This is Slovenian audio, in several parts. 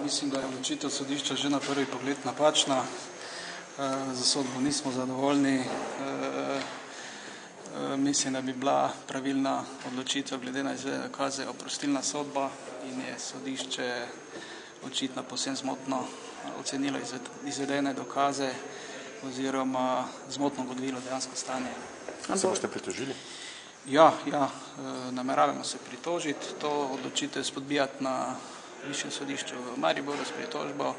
Mislim, da je odločitev sodišča že na prvi pogled napačna. Za sodbo nismo zadovoljni. Mislim, da bi bila pravilna odločitev glede na izvedene dokaze oprostilna sodba in je sodišče očitno povsem zmotno ocenilo izvedene dokaze oziroma zmotno ugotovilo dejansko stanje. Se boste pritožili? Ja, nameravamo se pritožiti, to odločitev spodbijati na višjem sodišču v Mariboru s pritožbo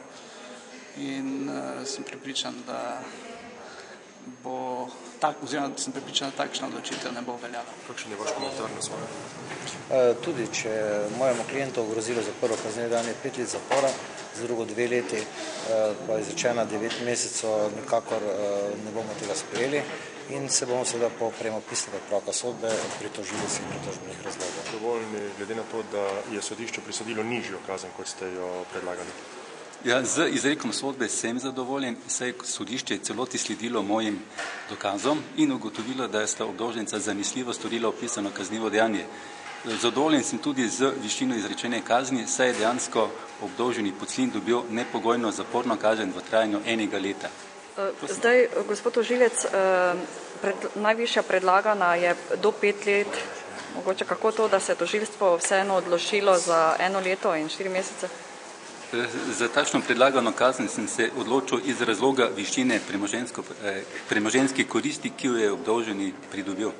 in sem prepričan, da takšna odločitev ne bo veljala. Kakšen je vaš komentar na svoje? Tudi, če mojemu klientu grozilo za prvo kaznivo dejanje 5 let zapora, za drugo 2 leti, pa izrečena 9 mesecev, nikakor ne bomo tega sprejeli in se bomo seveda po prejemu pisnega odpravka sodbe pritožili vseh pritožbenih razlogov. Dovoljni glede na to, da je sodišče prisodilo nižjo kazen, kot ste jo predlagali? Ja, z izrekom sodbe sem zadovoljen, saj sodišče je celoti sledilo mojim dokazom in ugotovilo, da sta obdolženca zanesljivo storila opisano kaznivo dejanje. Zadovoljen sem tudi z višino izrečene kazni, saj je dejansko obdolženi Puclin dobil nepogojno zaporno kazen v trajanju 1 leta. Zdaj, gospod tožilec, najvišja predlagana je do 5 let. Mogoče kako to, da se je tožilstvo vseeno odločilo za 1 leto in 4 mesece? Za takšno predlagano kazen sem se odločil iz razloga višine premoženjske koristi, ki jo je obdolženi pridobil.